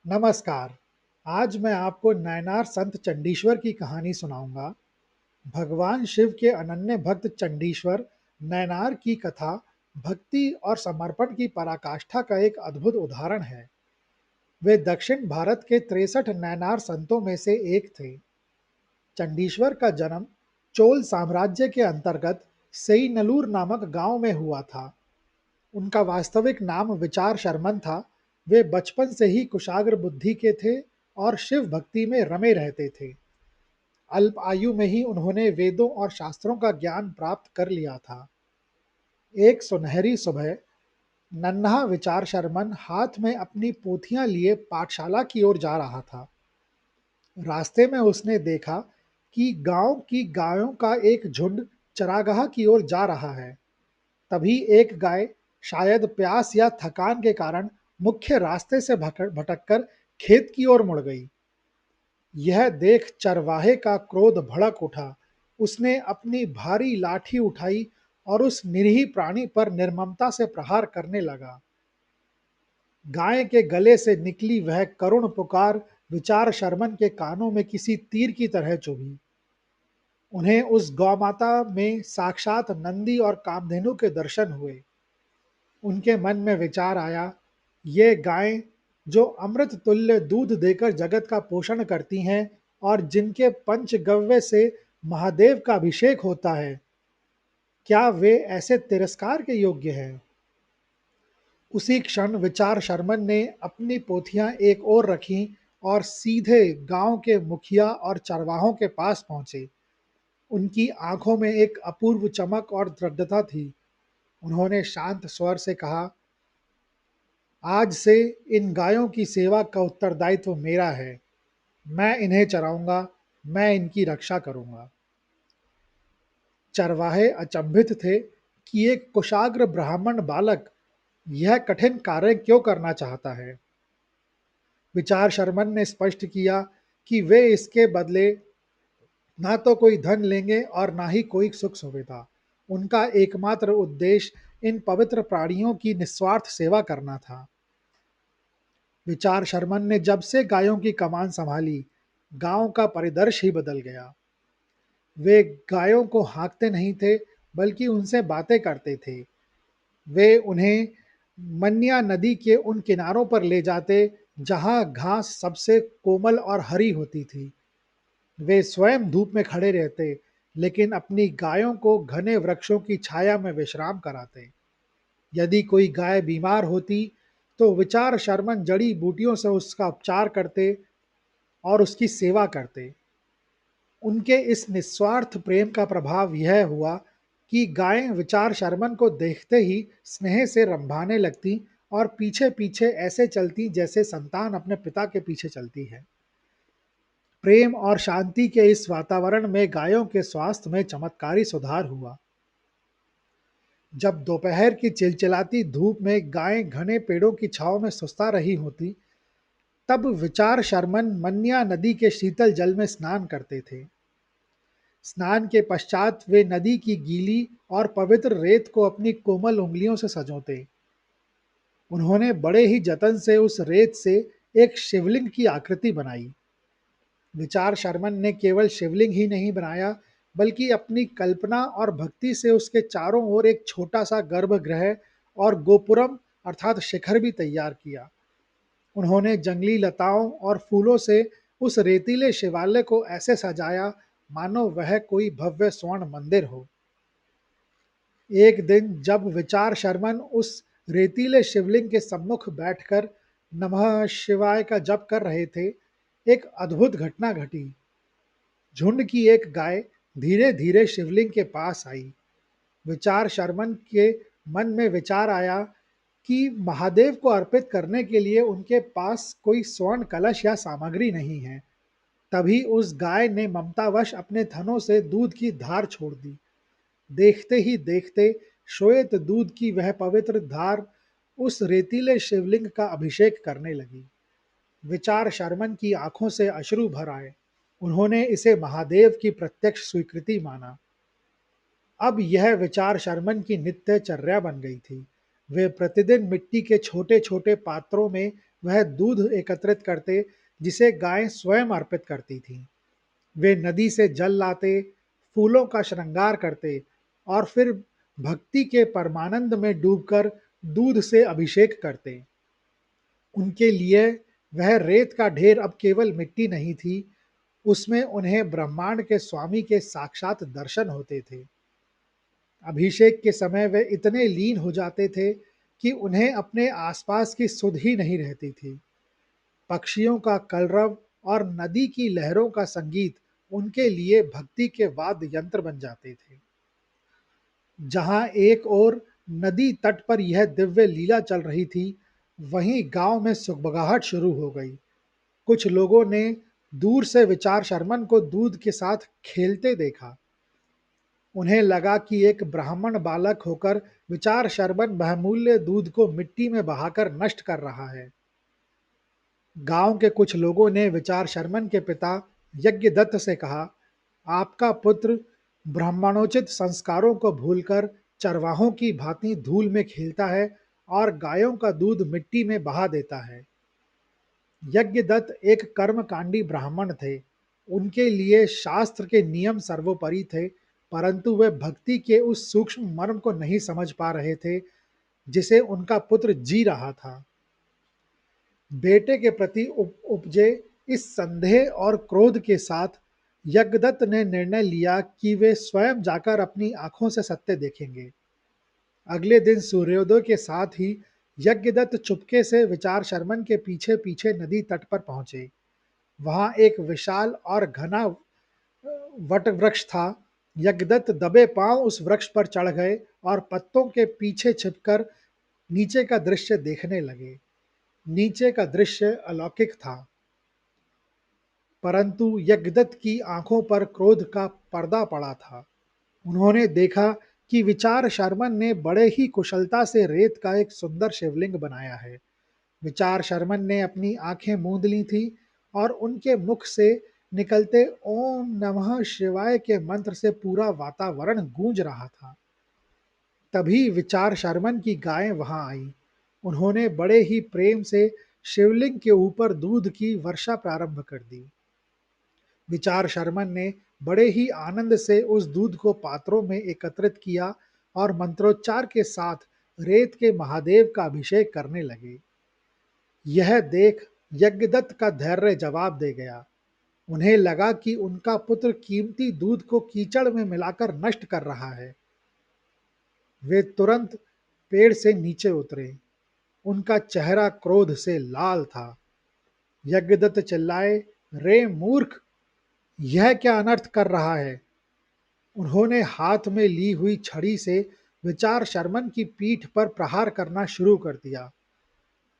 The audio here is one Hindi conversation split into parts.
नमस्कार। आज मैं आपको नैनार संत चंडीश्वर की कहानी सुनाऊंगा। भगवान शिव के अनन्य भक्त चंडीश्वर नैनार की कथा भक्ति और समर्पण की पराकाष्ठा का एक अद्भुत उदाहरण है। वे दक्षिण भारत के 63 नैनार संतों में से एक थे। चंडीश्वर का जन्म चोल साम्राज्य के अंतर्गत सेईनलूर नामक गांव में हुआ था। उनका वास्तविक नाम विचार शर्मन था। वे बचपन से ही कुशाग्र बुद्धि के थे और शिव भक्ति में रमे रहते थे। अल्प आयु में ही उन्होंने वेदों और शास्त्रों का ज्ञान प्राप्त कर लिया था। एक सुनहरी सुबह नन्हा विचार शर्मन हाथ में अपनी पोथियां लिए पाठशाला की ओर जा रहा था। रास्ते में उसने देखा कि गांव की गायों का एक झुंड चरागाह की ओर जा रहा है। तभी एक गाय शायद प्यास या थकान के कारण मुख्य रास्ते से भटककर खेत की ओर मुड़ गई। यह देख चरवाहे का क्रोध भड़क उठा। उसने अपनी भारी लाठी उठाई और उस निरीह प्राणी पर निर्ममता से प्रहार करने लगा। गाय के गले से निकली वह करुण पुकार विचार शर्मन के कानों में किसी तीर की तरह चुभी। उन्हें उस गौमाता में साक्षात नंदी और कामधेनु के दर्शन हुए। उनके मन में विचार आया, ये गायें जो अमृत तुल्य दूध देकर जगत का पोषण करती हैं और जिनके पंचगव्य से महादेव का अभिषेक होता है, क्या वे ऐसे तिरस्कार के योग्य हैं? उसी क्षण विचार शर्मन ने अपनी पोथियां एक ओर रखीं और सीधे गांव के मुखिया और चरवाहों के पास पहुंचे। उनकी आंखों में एक अपूर्व चमक और दृढ़ता थी। उन्होंने शांत स्वर से कहा, आज से इन गायों की सेवा का उत्तरदायित्व मेरा है। मैं इन्हें चराऊंगा, मैं इनकी रक्षा करूंगा। चरवाहे अचंभित थे कि एक कुशाग्र ब्राह्मण बालक यह कठिन कार्य क्यों करना चाहता है। विचार शर्मन ने स्पष्ट किया कि वे इसके बदले ना तो कोई धन लेंगे और ना ही कोई सुख सुविधा। उनका एकमात्र उद्देश्य इन पवित्र प्राणियों की निस्वार्थ सेवा करना था। विचार शर्मन ने जब से गायों की कमान संभाली, गांव का परिदृश्य ही बदल गया। वे गायों को हाँकते नहीं थे, बल्कि उनसे बातें करते थे। वे उन्हें मन्या नदी के उन किनारों पर ले जाते जहां घास सबसे कोमल और हरी होती थी। वे स्वयं धूप में खड़े रहते, लेकिन अपनी गायों को घने वृक्षों की छाया में विश्राम कराते। यदि कोई गाय बीमार होती तो विचार शर्मन जड़ी बूटियों से उसका उपचार करते और उसकी सेवा करते। उनके इस निस्वार्थ प्रेम का प्रभाव यह हुआ कि गायें विचार शर्मन को देखते ही स्नेह से रंभाने लगती और पीछे पीछे ऐसे चलती जैसे संतान अपने पिता के पीछे चलती है। प्रेम और शांति के इस वातावरण में गायों के स्वास्थ्य में चमत्कारी सुधार हुआ। जब दोपहर की चिलचिलाती धूप में गायें घने पेड़ों की छांव में सुस्ता रही होती, तब विचार शर्मन मन्या नदी के शीतल जल में स्नान करते थे। स्नान के पश्चात वे नदी की गीली और पवित्र रेत को अपनी कोमल उंगलियों से संजोते। उन्होंने बड़े ही जतन से उस रेत से एक शिवलिंग की आकृति बनाई। विचार शर्मन ने केवल शिवलिंग ही नहीं बनाया, बल्कि अपनी कल्पना और भक्ति से उसके चारों ओर एक छोटा सा गर्भगृह और गोपुरम अर्थात शिखर भी तैयार किया। उन्होंने जंगली लताओं और फूलों से उस रेतीले शिवालय को ऐसे सजाया मानो वह कोई भव्य स्वर्ण मंदिर हो। एक दिन जब विचार शर्मन उस रेतीले शिवलिंग के सम्मुख बैठकर नमः शिवाय का जप कर रहे थे, एक अद्भुत घटना घटी। झुंड की एक गाय धीरे धीरे शिवलिंग के पास आई। विचार शर्मन के मन में विचार आया कि महादेव को अर्पित करने के लिए उनके पास कोई स्वर्ण कलश या सामग्री नहीं है। तभी उस गाय ने ममतावश अपने थनों से दूध की धार छोड़ दी। देखते ही देखते श्वेत दूध की वह पवित्र धार उस रेतीले शिवलिंग का अभिषेक करने लगी। विचार शर्मन की आंखों से अश्रु भर आए। उन्होंने इसे महादेव की प्रत्यक्ष स्वीकृति माना। अब यह विचार शर्मन की नित्य चर्या बन गई थी। वे प्रतिदिन मिट्टी के छोटे छोटे पात्रों में वह दूध एकत्रित करते जिसे गायें स्वयं अर्पित करती थीं। वे नदी से जल लाते, फूलों का श्रृंगार करते और फिर भक्ति के परमानंद में डूबकर दूध से अभिषेक करते। उनके लिए वह रेत का ढेर अब केवल मिट्टी नहीं थी, उसमें उन्हें ब्रह्मांड के स्वामी के साक्षात दर्शन होते थे। अभिषेक के समय वे इतने लीन हो जाते थे कि उन्हें अपने आसपास की सुध ही नहीं रहती थी। पक्षियों का कलरव और नदी की लहरों का संगीत उनके लिए भक्ति के वाद्य यंत्र बन जाते थे। जहां एक ओर नदी तट पर यह दिव्य लीला चल रही थी, वहीं गांव में सुगबगाहट शुरू हो गई। कुछ लोगों ने दूर से विचार शर्मन को दूध के साथ खेलते देखा। उन्हें लगा कि एक ब्राह्मण बालक होकर विचार शर्मन बहुमूल्य दूध को मिट्टी में बहाकर नष्ट कर रहा है। गांव के कुछ लोगों ने विचार शर्मन के पिता यज्ञदत्त से कहा, आपका पुत्र ब्राह्मणोचित संस्कारों को भूलकर चरवाहों की भांति धूल में खेलता है और गायों का दूध मिट्टी में बहा देता है। यज्ञदत्त एक कर्मकांडी ब्राह्मण थे। उनके लिए शास्त्र के नियम सर्वोपरि थे, परंतु वे भक्ति के उस सूक्ष्म मर्म को नहीं समझ पा रहे थे जिसे उनका पुत्र जी रहा था। बेटे के प्रति उपजे इस संदेह और क्रोध के साथ यज्ञदत्त ने निर्णय लिया कि वे स्वयं जाकर अपनी आंखों से सत्य देखेंगे। अगले दिन सूर्योदय के साथ ही यज्ञदत्त चुपके से विचार शर्मन के पीछे पीछे नदी तट पर पहुंचे। वहां एक विशाल और घना वट वृक्ष था। यज्ञदत्त दबे पांव उस वृक्ष पर चढ़ गए और पत्तों के पीछे छिपकर नीचे का दृश्य देखने लगे। नीचे का दृश्य अलौकिक था, परंतु यज्ञदत्त की आंखों पर क्रोध का पर्दा पड़ा था। उन्होंने देखा कि विचार शर्मन ने बड़े ही कुशलता से रेत का एक सुंदर शिवलिंग बनाया है। विचार शर्मन ने अपनी आंखें मूंद ली थी और उनके मुख से निकलते ओम नमः शिवाय के मंत्र से पूरा वातावरण गूंज रहा था। तभी विचार शर्मन की गायें वहां आईं। उन्होंने बड़े ही प्रेम से शिवलिंग के ऊपर दूध की वर्षा प्रारंभ कर दी। विचार शर्मन ने बड़े ही आनंद से उस दूध को पात्रों में एकत्रित किया और मंत्रोच्चार के साथ रेत के महादेव का अभिषेक करने लगे। यह देख यज्ञदत्त का धैर्य जवाब दे गया। उन्हें लगा कि उनका पुत्र कीमती दूध को कीचड़ में मिलाकर नष्ट कर रहा है। वे तुरंत पेड़ से नीचे उतरे। उनका चेहरा क्रोध से लाल था। यज्ञदत्त चिल्लाए, रे मूर्ख, यह क्या अनर्थ कर रहा है। उन्होंने हाथ में ली हुई छड़ी से विचार शर्मन की पीठ पर प्रहार करना शुरू कर दिया,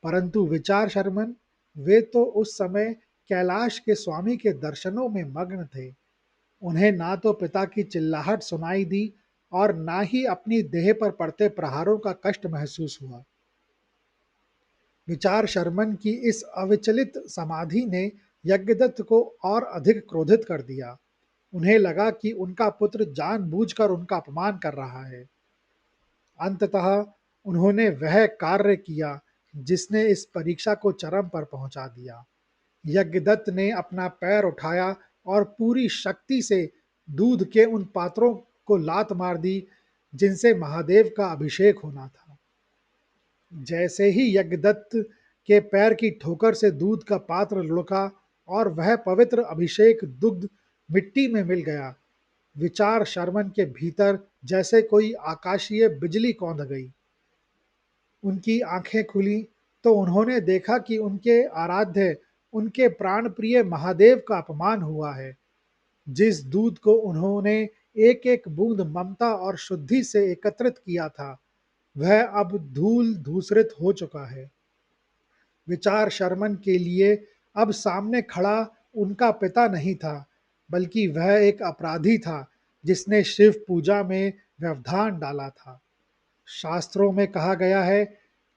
परंतु विचार शर्मन, वे तो उस समय कैलाश के स्वामी के दर्शनों में मग्न थे। उन्हें ना तो पिता की चिल्लाहट सुनाई दी और ना ही अपनी देह पर पड़ते प्रहारों का कष्ट महसूस हुआ। विचार शर्मन की इस अविचलित समाधि ने यज्ञदत्त को और अधिक क्रोधित कर दिया। उन्हें लगा कि उनका पुत्र जानबूझकर उनका अपमान कर रहा है। अंततः उन्होंने वह कार्य किया जिसने इस परीक्षा को चरम पर पहुंचा दिया। यज्ञदत्त ने अपना पैर उठाया और पूरी शक्ति से दूध के उन पात्रों को लात मार दी जिनसे महादेव का अभिषेक होना था। जैसे ही यज्ञदत्त के पैर की ठोकर से दूध का पात्र लुढ़का और वह पवित्र अभिषेक दुग्ध मिट्टी में मिल गया, विचार शर्मन के भीतर जैसे कोई आकाशीय बिजली कौंध गई। उनकी आंखें खुली तो उन्होंने देखा कि उनके आराध्य, उनके प्राण प्रिय महादेव का अपमान हुआ है। जिस दूध को उन्होंने एक एक बूंद ममता और शुद्धि से एकत्रित किया था, वह अब धूल धूसरित हो चुका है। विचार शर्मन के लिए अब सामने खड़ा उनका पिता नहीं था, बल्कि वह एक अपराधी था जिसने शिव पूजा में व्यवधान डाला था। शास्त्रों में कहा गया है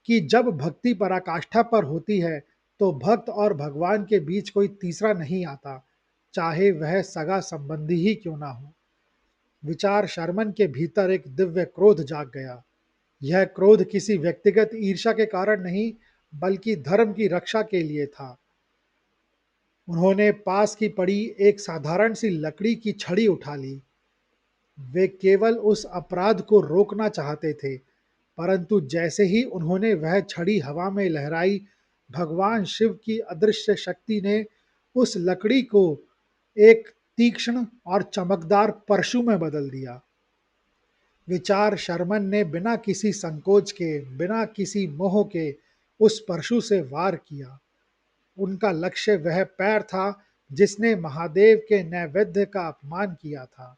कि जब भक्ति पराकाष्ठा पर होती है तो भक्त और भगवान के बीच कोई तीसरा नहीं आता, चाहे वह सगा संबंधी ही क्यों ना हो। विचार शर्मन के भीतर एक दिव्य क्रोध जाग गया। यह क्रोध किसी व्यक्तिगत ईर्ष्या के कारण नहीं, बल्कि धर्म की रक्षा के लिए था। उन्होंने पास की पड़ी एक साधारण सी लकड़ी की छड़ी उठा ली। वे केवल उस अपराध को रोकना चाहते थे, परंतु जैसे ही उन्होंने वह छड़ी हवा में लहराई, भगवान शिव की अदृश्य शक्ति ने उस लकड़ी को एक तीक्ष्ण और चमकदार परशु में बदल दिया। विचार शर्मन ने बिना किसी संकोच के, बिना किसी मोह के उस परशु से वार किया। उनका लक्ष्य वह पैर था जिसने महादेव के नैवेद्य का अपमान किया था।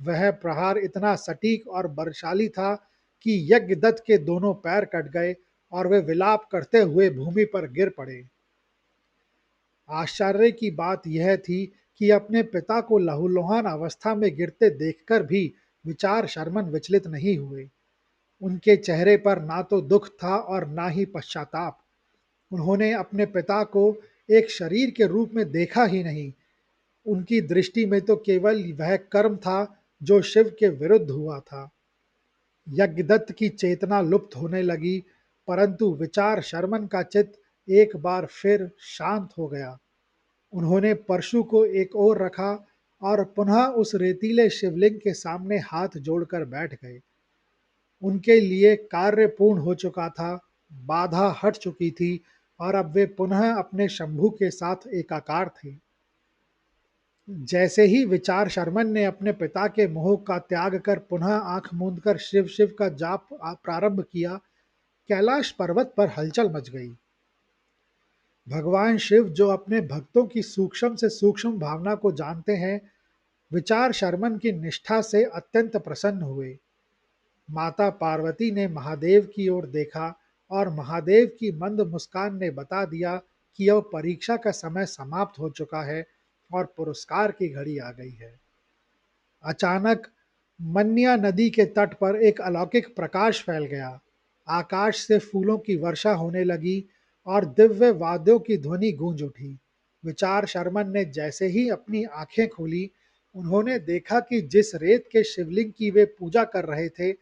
वह प्रहार इतना सटीक और बलशाली था कि यज्ञदत्त के दोनों पैर कट गए और वे विलाप करते हुए भूमि पर गिर पड़े। आश्चर्य की बात यह थी कि अपने पिता को लहूलुहान अवस्था में गिरते देखकर भी विचार शर्मन विचलित नहीं हुए। उनके चेहरे पर ना तो दुख था और ना ही पश्चाताप। उन्होंने अपने पिता को एक शरीर के रूप में देखा ही नहीं। उनकी दृष्टि में तो केवल वह कर्म था जो शिव के विरुद्ध हुआ था। यज्ञदत्त की चेतना लुप्त होने लगी, परंतु विचार शर्मन का चित्त एक बार फिर शांत हो गया। उन्होंने परशु को एक ओर रखा और पुनः उस रेतीले शिवलिंग के सामने हाथ जोड़कर बैठ गए। उनके लिए कार्य पूर्ण हो चुका था, बाधा हट चुकी थी और अब वे पुनः अपने शंभू के साथ एकाकार थे। जैसे ही विचार शर्मन ने अपने पिता के मोह का त्याग कर पुनः आंख मूंदकर शिव शिव का जाप प्रारंभ किया, कैलाश पर्वत पर हलचल मच गई। भगवान शिव जो अपने भक्तों की सूक्ष्म से सूक्ष्म भावना को जानते हैं, विचार शर्मन की निष्ठा से अत्यंत प्रसन्न हुए। माता पार्वती ने महादेव की ओर देखा और महादेव की मंद मुस्कान ने बता दिया कि अब परीक्षा का समय समाप्त हो चुका है और पुरस्कार की घड़ी आ गई है। अचानक मन्या नदी के तट पर एक अलौकिक प्रकाश फैल गया। आकाश से फूलों की वर्षा होने लगी और दिव्य वाद्यों की ध्वनि गूंज उठी। विचार शर्मन ने जैसे ही अपनी आंखें खोली, उन्होंने देखा कि जिस रेत के शिवलिंग की वे पूजा कर रहे थे,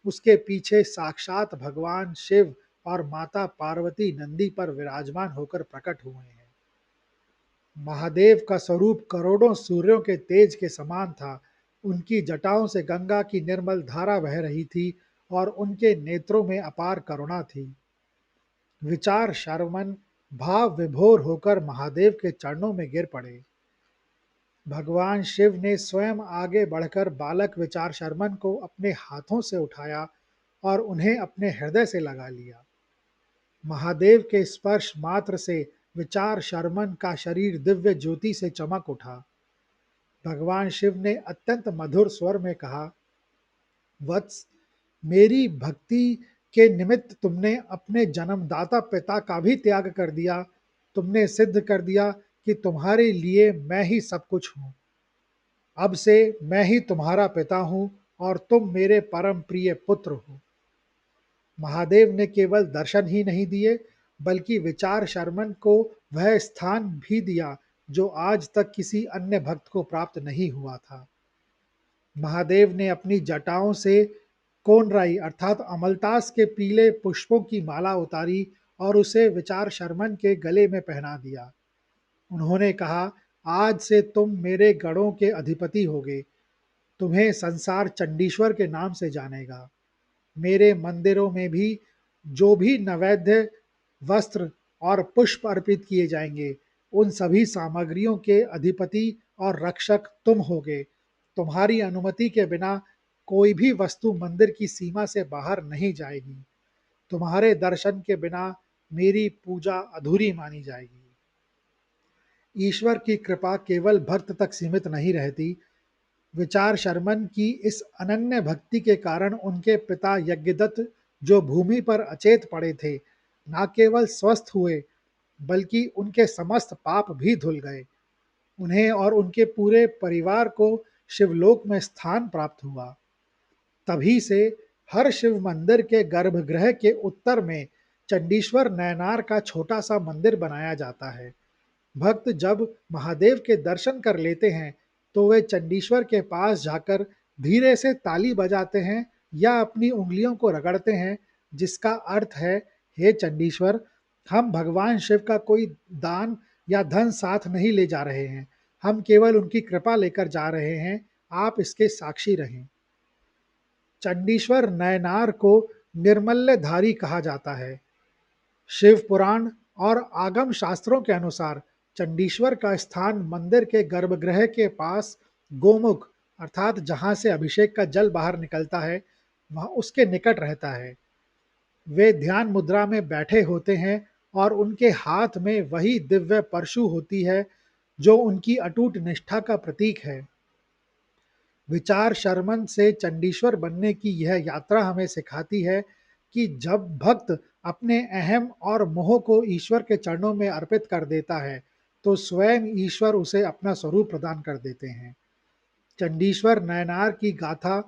उसके पीछे साक्षात भगवान शिव और माता पार्वती नंदी पर विराजमान होकर प्रकट हुए हैं। महादेव का स्वरूप करोड़ों सूर्यों के तेज के समान था। उनकी जटाओं से गंगा की निर्मल धारा बह रही थी और उनके नेत्रों में अपार करुणा थी। विचार शर्मन भाव विभोर होकर महादेव के चरणों में गिर पड़े। भगवान शिव ने स्वयं आगे बढ़कर बालक विचार शर्मन को अपने हाथों से उठाया और उन्हें अपने हृदय से लगा लिया। महादेव के स्पर्श मात्र से विचार शर्मन का शरीर दिव्य ज्योति से चमक उठा। भगवान शिव ने अत्यंत मधुर स्वर में कहा, वत्स, मेरी भक्ति के निमित्त तुमने अपने जन्मदाता पिता का भी त्याग कर दिया। तुमने सिद्ध कर दिया कि तुम्हारे लिए मैं ही सब कुछ हूँ। अब से मैं ही तुम्हारा पिता हूँ और तुम मेरे परम प्रिय पुत्र हो। महादेव ने केवल दर्शन ही नहीं दिए, बल्कि विचार शर्मन को वह स्थान भी दिया जो आज तक किसी अन्य भक्त को प्राप्त नहीं हुआ था। महादेव ने अपनी जटाओं से कोनराई अर्थात अमलतास के पीले पुष्पों की माला उतारी और उसे विचार शर्मन के गले में पहना दिया। उन्होंने कहा, आज से तुम मेरे गढ़ों के अधिपति होगे। तुम्हें संसार चंडीश्वर के नाम से जानेगा। मेरे मंदिरों में भी जो भी नैवेद्य, वस्त्र और पुष्प अर्पित किए जाएंगे, उन सभी सामग्रियों के अधिपति और रक्षक तुम होगे। तुम्हारी अनुमति के बिना कोई भी वस्तु मंदिर की सीमा से बाहर नहीं जाएगी। तुम्हारे दर्शन के बिना मेरी पूजा अधूरी मानी जाएगी। ईश्वर की कृपा केवल भक्त तक सीमित नहीं रहती। विचार शर्मन की इस अनन्य भक्ति के कारण उनके पिता यज्ञदत्त, जो भूमि पर अचेत पड़े थे, न केवल स्वस्थ हुए, बल्कि उनके समस्त पाप भी धुल गए। उन्हें और उनके पूरे परिवार को शिवलोक में स्थान प्राप्त हुआ। तभी से हर शिव मंदिर के गर्भगृह के उत्तर में चंडीश्वर नयनार का छोटा सा मंदिर बनाया जाता है। भक्त जब महादेव के दर्शन कर लेते हैं, तो वे चंडीश्वर के पास जाकर धीरे से ताली बजाते हैं या अपनी उंगलियों को रगड़ते हैं, जिसका अर्थ है, हे चंडीश्वर, हम भगवान शिव का कोई दान या धन साथ नहीं ले जा रहे हैं, हम केवल उनकी कृपा लेकर जा रहे हैं, आप इसके साक्षी रहें। चंडीश्वर नयनार को निर्मल्यधारी कहा जाता है। शिव पुराण और आगम शास्त्रों के अनुसार चंडीश्वर का स्थान मंदिर के गर्भगृह के पास गोमुख अर्थात जहां से अभिषेक का जल बाहर निकलता है वहां उसके निकट रहता है। वे ध्यान मुद्रा में बैठे होते हैं और उनके हाथ में वही दिव्य परशु होती है जो उनकी अटूट निष्ठा का प्रतीक है। विचार शर्मन से चंडीश्वर बनने की यह यात्रा हमें सिखाती है कि जब भक्त अपने अहम और मोह को ईश्वर के चरणों में अर्पित कर देता है, तो स्वयं ईश्वर उसे अपना स्वरूप प्रदान कर देते हैं। चंडीश्वर नयनार की गाथा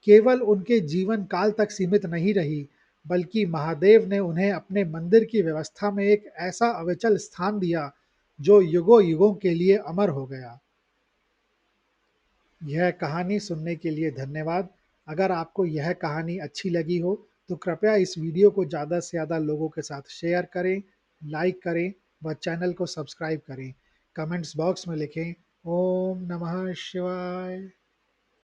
केवल उनके जीवन काल तक सीमित नहीं रही, बल्कि महादेव ने उन्हें अपने मंदिर की व्यवस्था में एक ऐसा अविचल स्थान दिया जो युगों युगों के लिए अमर हो गया। यह कहानी सुनने के लिए धन्यवाद। अगर आपको यह कहानी अच्छी लगी हो तो कृपया इस वीडियो को ज़्यादा से ज़्यादा लोगों के साथ शेयर करें, लाइक करें व चैनल को सब्सक्राइब करें। कमेंट्स बॉक्स में लिखें ओम नमः शिवाय।